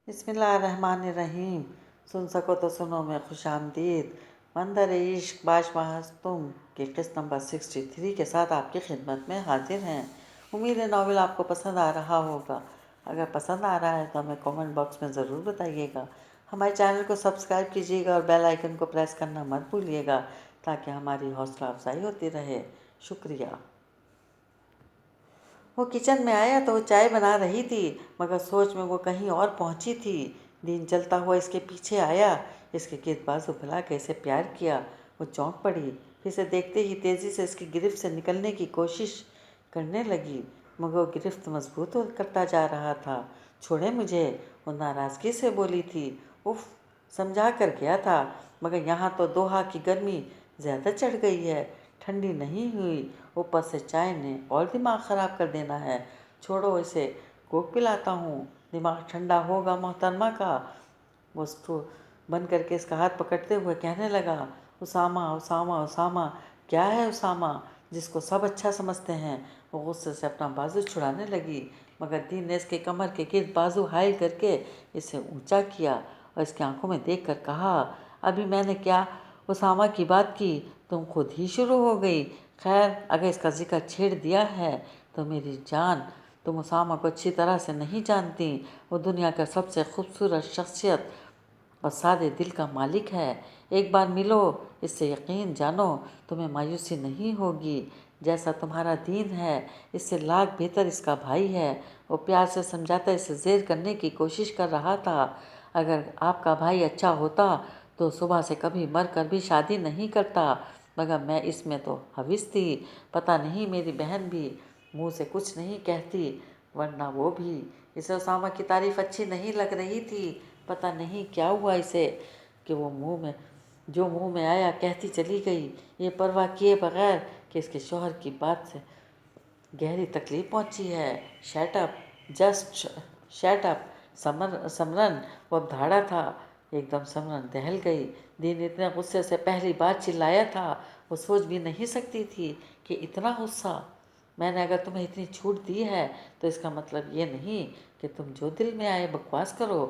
بسم اللہ الرحمن الرحیم۔ سن سکو تو سنو میں خوش آمدید مندر عشق باش محض تم کے قسط نمبر 63 کے ساتھ آپ کی خدمت میں حاضر ہیں۔ امید ہے ناول آپ کو پسند آ رہا ہوگا۔ اگر پسند آ رہا ہے تو ہمیں کامنٹ باکس میں ضرور بتائیے گا۔ ہمارے چینل کو سبسکرائب کیجیے گا اور بیل آئیکن کو پریس کرنا مت بھولیے گا تاکہ ہماری حوصلہ افزائی ہوتی رہے۔ شکریہ۔ وہ کچن میں آیا تو وہ چائے بنا رہی تھی، مگر سوچ میں وہ کہیں اور پہنچی تھی۔ دین چلتا ہوا اس کے پیچھے آیا، اس کے گرد بازو پھیلا کے اسے پیار کیا۔ وہ چونک پڑی، پھر اسے دیکھتے ہی تیزی سے اس کی گرفت سے نکلنے کی کوشش کرنے لگی، مگر وہ گرفت مضبوط کرتا جا رہا تھا۔ چھوڑے مجھے، وہ ناراضگی سے بولی تھی۔ اف، سمجھا کر گیا تھا، مگر یہاں تو دوحہ کی گرمی زیادہ چڑھ گئی ہے، ٹھنڈی نہیں ہوئی، اوپر سے چائے نے اور دماغ خراب کر دینا ہے۔ چھوڑو اسے، کوک پلاتا ہوں، دماغ ٹھنڈا ہوگا محترمہ کا۔ وہ اسٹول بند کر کے اس کا ہاتھ پکڑتے ہوئے کہنے لگا، اسامہ اسامہ اسامہ، کیا ہے اسامہ جس کو سب اچھا سمجھتے ہیں؟ وہ غصے سے اپنا بازو چھڑانے لگی، مگر دین نے اس کے کمر کے گرد بازو حائل کر کے اسے اونچا کیا اور اس کی آنکھوں میں دیکھ کر کہا، ابھی میں نے کیا اسامہ کی بات کی، تم خود ہی شروع ہو گئی۔ خیر، اگر اس کا ذکر چھیڑ دیا ہے تو میری جان، تم اسامہ کو اچھی طرح سے نہیں جانتی۔ وہ دنیا کا سب سے خوبصورت شخصیت اور سادے دل کا مالک ہے۔ ایک بار ملو، اس سے یقین جانو، تمہیں مایوسی نہیں ہوگی۔ جیسا تمہارا دین ہے، اس سے لاکھ بہتر اس کا بھائی ہے۔ وہ پیار سے سمجھاتا اسے زیر کرنے کی کوشش کر رہا تھا، اگر آپ کا بھائی اچھا ہوتا تو صبح سے کبھی مر کر بھی شادی نہیں کرتا، مگر میں اس میں تو حویص تھی۔ پتہ نہیں میری بہن بھی منہ سے کچھ نہیں کہتی، ورنہ وہ بھی۔ اسے اسامہ کی تعریف اچھی نہیں لگ رہی تھی۔ پتہ نہیں کیا ہوا اسے کہ وہ منہ میں آیا کہتی چلی گئی، یہ پرواہ کیے بغیر کہ اس کے شوہر کی بات سے گہری تکلیف پہنچی ہے۔ Shut up, just shut up Simran, وہ اب دھاڑا تھا۔ ایک دم سمرن دہل گئی۔ دین اتنے غصے سے پہلی بار چلایا تھا، وہ سوچ بھی نہیں سکتی تھی کہ اتنا غصہ۔ میں نے اگر تمہیں اتنی چھوٹ دی ہے تو اس کا مطلب یہ نہیں کہ تم جو دل میں آئے بکواس کرو۔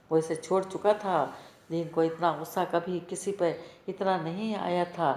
وہ اسے چھوڑ چکا تھا۔ دین کو اتنا غصہ کبھی کسی پہ اتنا نہیں آیا تھا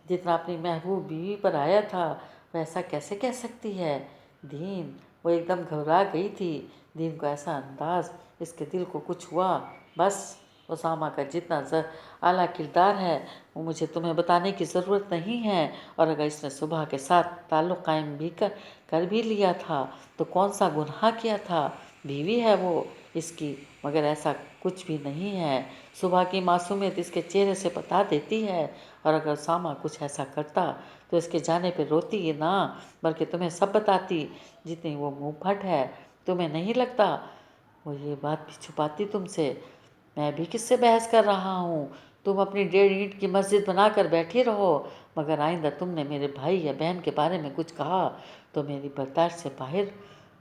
جتنا اپنی محبوب بیوی پر آیا تھا۔ وہ ایسا کیسے کہہ سکتی ہے؟ دین، وہ ایک دم گھبرا گئی تھی۔ دین کو ایسا انداز، اس کے دل کو کچھ ہوا۔ بس، اسامہ کا جتنا اعلیٰ کردار ہے وہ مجھے تمہیں بتانے کی ضرورت نہیں ہے، اور اگر اس نے صبح کے ساتھ تعلق قائم بھی کر بھی لیا تھا تو کون سا گناہ کیا تھا؟ بیوی ہے وہ اس کی، مگر ایسا کچھ بھی نہیں ہے۔ صبح کی معصومیت اس کے چہرے سے بتا دیتی ہے، اور اگر اسامہ کچھ ایسا کرتا تو اس کے جانے پہ روتی یہ نہ بلکہ تمہیں سب بتاتی، جتنی وہ منہ پھٹ ہے۔ تمہیں نہیں لگتا وہ یہ بات بھی چھپاتی تم سے؟ میں بھی کس سے بحث کر رہا ہوں؟ تم اپنی 1.5 اینٹ کی مسجد بنا کر بیٹھی رہو، مگر آئندہ تم نے میرے بھائی یا بہن کے بارے میں کچھ کہا تو میری برداشت سے باہر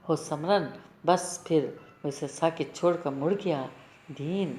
ہو سمرن۔ بس پھر وہ اسے ساکت چھوڑ کر مڑ گیا۔ دین،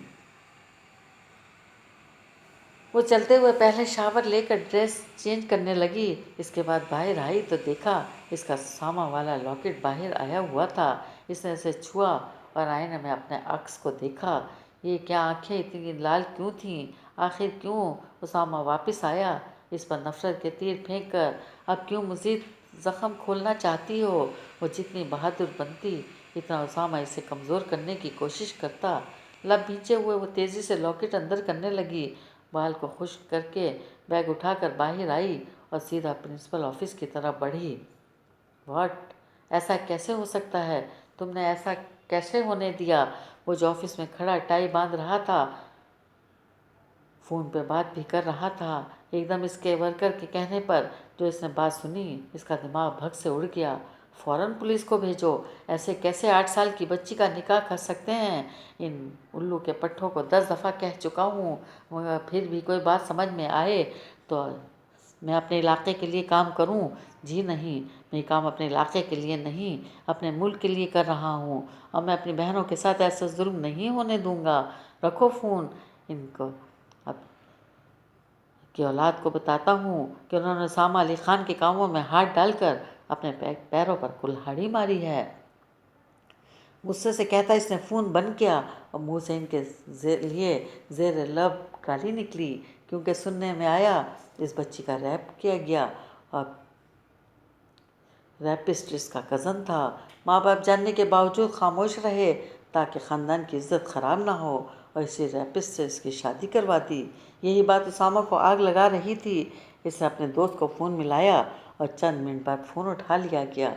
وہ چلتے ہوئے پہلے شاور لے کر ڈریس چینج کرنے لگی، اس کے بعد باہر آئی تو دیکھا اس کا ساما والا لاکٹ باہر آیا ہوا تھا۔ اس نے اسے چھوا اور آئینے میں اپنے عکس کو دیکھا۔ یہ کیا آنکھیں اتنی لال کیوں تھیں؟ آخر کیوں اسامہ واپس آیا؟ اس پر نفرت کے تیر پھینک کر اب کیوں مزید زخم کھولنا چاہتی ہو؟ وہ جتنی بہادر بنتی اتنا اسامہ اسے کمزور کرنے کی کوشش کرتا۔ لب بھینچے ہوئے وہ تیزی سے لاکٹ اندر کرنے لگی، بال کو خشک کر کے بیگ اٹھا کر باہر آئی اور سیدھا پرنسپل آفس کی طرف بڑھی۔ واٹ؟ ایسا کیسے ہو سکتا ہے؟ تم نے ایسا کیسے ہونے دیا؟ وہ جو آفس میں کھڑا ٹائی باندھ رہا تھا، فون پہ بات بھی کر رہا تھا، ایک دم اس کے ورکر کے کہنے پر جو اس نے بات سنی، اس کا دماغ بھگ سے اڑ گیا۔ فوراً پولیس کو بھیجو، ایسے کیسے 8 سال کی بچی کا نکاح کر سکتے ہیں؟ ان الو کے پٹھوں کو 10 دفعہ کہہ چکا ہوں، مگر پھر بھی کوئی بات سمجھ میں آئے تو میں اپنے علاقے کے لیے کام کروں۔ جی نہیں، میں یہ کام اپنے علاقے کے لیے نہیں، اپنے ملک کے لیے کر رہا ہوں، اور میں اپنی بہنوں کے ساتھ ایسا ظلم نہیں ہونے دوں گا۔ رکھو فون۔ ان کو اب کی اولاد کو بتاتا ہوں کہ انہوں نے اسامہ علی خان کے کاموں میں ہاتھ ڈال کر اپنے پیروں پر کلہاڑی ماری ہے۔ غصے سے کہتا اس نے فون بند کیا، اور منہ سے ان کے لیے زیر لب گالی نکلی، کیونکہ سننے میں آیا اس بچی کا ریپ کیا گیا اور ریپسٹ اس کا کزن تھا۔ ماں باپ جاننے کے باوجود خاموش رہے تاکہ خاندان کی عزت خراب نہ ہو، اور اسی ریپسٹ سے اس کی شادی کروا دی۔ یہی بات اسامہ کو آگ لگا رہی تھی۔ اس نے اپنے دوست کو فون ملایا اور چند منٹ بعد فون اٹھا لیا گیا۔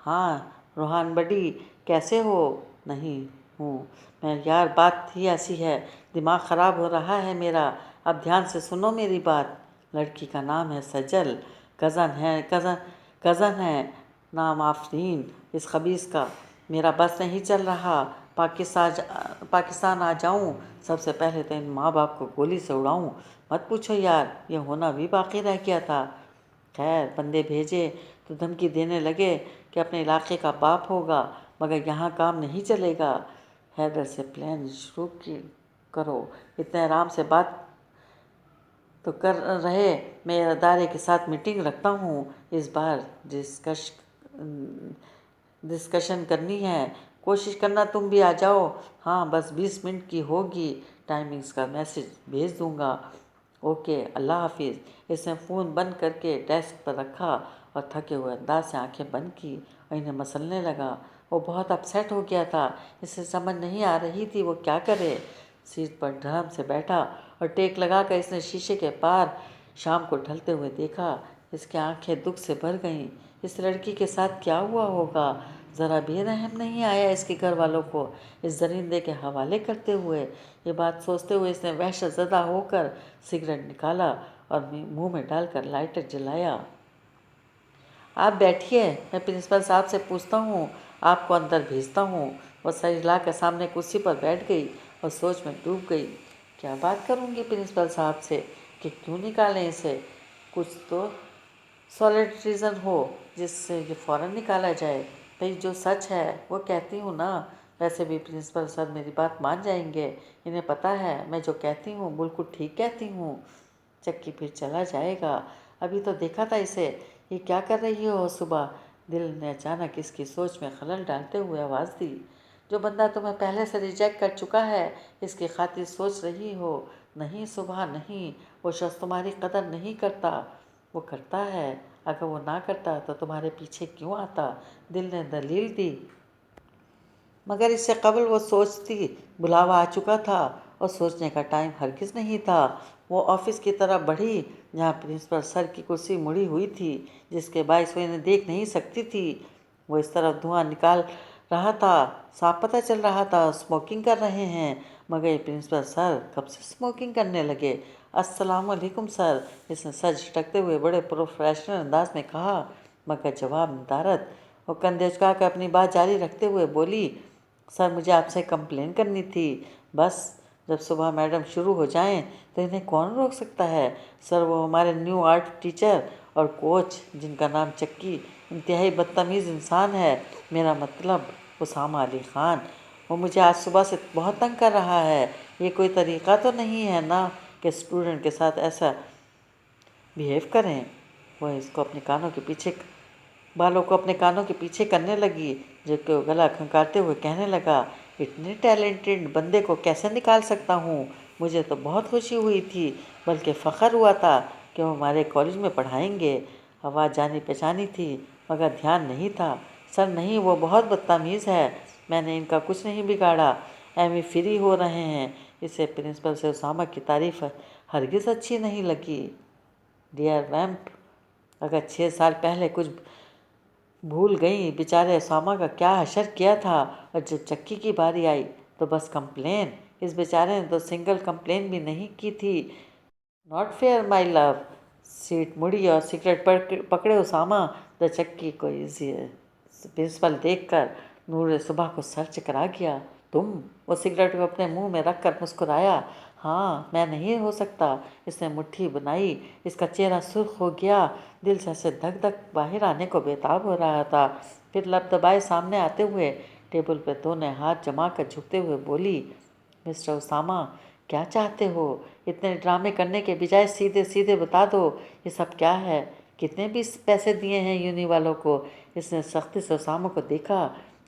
ہاں روحان بڈی، کیسے ہو؟ نہیں ہوں میں یار، بات ہی ایسی ہے، دماغ خراب ہو رہا ہے میرا۔ اب دھیان سے سنو میری بات۔ لڑکی کا نام ہے سجل، کزن ہے نام آفرین اس خبیث کا۔ میرا بس نہیں چل رہا، پاکستان آ جاؤں، سب سے پہلے تو ان ماں باپ کو گولی سے اڑاؤں۔ مت پوچھو یار، یہ ہونا بھی باقی رہ گیا تھا۔ خیر بندے بھیجے تو دھمکی دینے لگے کہ اپنے علاقے کا باپ ہوگا، مگر یہاں کام نہیں چلے گا۔ حیدر سے پلان شروع کرو، اتنے آرام سے بات تو کر رہے، میں ادارے کے ساتھ میٹنگ رکھتا ہوں، اس بار ڈسکشن کرنی ہے۔ کوشش کرنا تم بھی آ جاؤ۔ ہاں بس 20 منٹ کی ہوگی، ٹائمنگز کا میسج بھیج دوں گا۔ اوکے اللہ حافظ۔ اس نے فون بند کر کے ڈیسک پر رکھا اور تھکے ہوئے انداز سے آنکھیں بند کی اور انہیں مسلنے لگا۔ وہ بہت اپسیٹ ہو گیا تھا، اسے سمجھ نہیں آ رہی تھی وہ کیا کرے۔ سیٹ پر دھڑام سے بیٹھا اور ٹیک لگا کر اس نے شیشے کے پار شام کو ڈھلتے ہوئے دیکھا۔ اس کی آنکھیں دکھ سے بھر گئیں۔ اس لڑکی کے ساتھ کیا ہوا ہوگا؟ ذرا بھی رحم نہیں آیا اس کے گھر والوں کو اس درندے کے حوالے کرتے ہوئے۔ یہ بات سوچتے ہوئے اس نے وحشت زدہ ہو کر سگریٹ نکالا اور منہ میں ڈال کر لائٹر جلایا۔ آپ بیٹھیے، میں پرنسپل صاحب سے پوچھتا ہوں، آپ کو اندر بھیجتا ہوں۔ وہ سر ہلا کر سامنے کرسی پر بیٹھ گئی اور سوچ میں ڈوب گئی۔ کیا بات کروں گی پرنسپل صاحب سے کہ کیوں نکالیں اسے؟ کچھ تو سالڈ ریزن ہو جس سے یہ فوراً نکالا جائے۔ بھئی جو سچ ہے وہ کہتی ہوں نا۔ ویسے بھی پرنسپل سر میری بات مان جائیں گے، انہیں پتہ ہے میں جو کہتی ہوں بالکل ٹھیک کہتی ہوں۔ چکی پھر چلا جائے گا، ابھی تو دیکھا تھا اسے، یہ کیا کر رہی ہو صبح؟ دل نے اچانک اس کی سوچ میں خلل ڈالتے ہوئے آواز دی۔ جو بندہ تمہیں پہلے سے ریجیکٹ کر چکا ہے اس کی خاطر سوچ رہی ہو؟ نہیں صبح نہیں، وہ شخص تمہاری قدر نہیں کرتا۔ وہ کرتا ہے، اگر وہ نہ کرتا تو تمہارے پیچھے کیوں آتا؟ دل نے دلیل دی۔ مگر اس سے قبل وہ سوچتی بلاوا آ چکا تھا اور سوچنے کا ٹائم ہرگز نہیں تھا۔ وہ آفس کی طرف بڑھی جہاں پرنسپل سر کی کرسی مڑی ہوئی تھی، جس کے باعث وہ انہیں دیکھ نہیں سکتی تھی۔ وہ اس طرف دھواں نکال رہا تھا، صاف پتہ چل رہا تھا اسموکنگ کر رہے ہیں، مگر یہ پرنسپل سر کب سے اسموکنگ کرنے لگے؟ السلام علیکم سر، اس نے سر جھٹکتے ہوئے بڑے پروفیشنل انداز میں کہا، مگر جواب ندارد۔ وہ کندھے جھکا کر اپنی بات جاری رکھتے ہوئے بولی، سر مجھے آپ سے کمپلین کرنی تھی۔ بس جب صبح میڈم شروع ہو جائیں تو انہیں کون روک سکتا ہے؟ سر وہ ہمارے نیو آرٹ ٹیچر اور کوچ جن کا نام چکی انتہائی بدتمیز انسان ہے، میرا مطلب اسامہ علی خان، وہ مجھے آج صبح سے بہت تنگ کر رہا ہے۔ یہ کوئی طریقہ تو نہیں ہے نا کہ اسٹوڈنٹ کے ساتھ ایسا بیہیو کریں؟ وہ اس کو اپنے بالوں کو اپنے کانوں کے پیچھے کرنے لگی، جبکہ وہ گلا کھنکارتے ہوئے کہنے لگا، اتنے ٹیلنٹڈ بندے کو کیسے نکال سکتا ہوں؟ مجھے تو بہت خوشی ہوئی تھی، بلکہ فخر ہوا تھا کہ وہ ہمارے کالج میں پڑھائیں گے۔ آواز جانی پہچانی تھی مگر دھیان نہیں تھا۔ سر نہیں، وہ بہت بدتمیز ہے، میں نے ان کا کچھ نہیں بگاڑا، ایم ای فری ہو رہے ہیں۔ اسے پرنسپل سے اسامہ کی تعریف ہرگز اچھی نہیں لگی۔ ڈیئر ویمپ، اگر 6 سال پہلے کچھ بھول گئیں بیچارے اسامہ کا کیا حشر کیا تھا، اور جب چکی کی باری آئی تو بس کمپلین۔ اس بیچارے نے تو سنگل کمپلین بھی نہیں کی تھی۔ Not fair my love. Seat مڑی اور سگریٹ پکڑے اسامہ دا چکی کو پرنسپل دیکھ کر نور صبح کو سر چکرا گیا۔ تم؟ وہ سگریٹ کو اپنے منہ میں رکھ کر مسکرایا۔ ہاں میں نہیں ہو سکتا۔ اس نے مٹھی بنائی، اس کا چہرہ سرخ ہو گیا، دل سے ایسے دھک دھک باہر آنے کو بےتاب ہو رہا تھا۔ پھر لب دبائے سامنے آتے ہوئے ٹیبل پہ دونوں ہاتھ جما کر جھکتے ہوئے بولی، مسٹر اسامہ کیا چاہتے ہو؟ اتنے ڈرامے کرنے کے بجائے سیدھے سیدھے بتا دو یہ سب کیا ہے؟ کتنے بھی پیسے دیے ہیں یونی والوں کو؟ اس نے سختی سے اسامہ کو دیکھا۔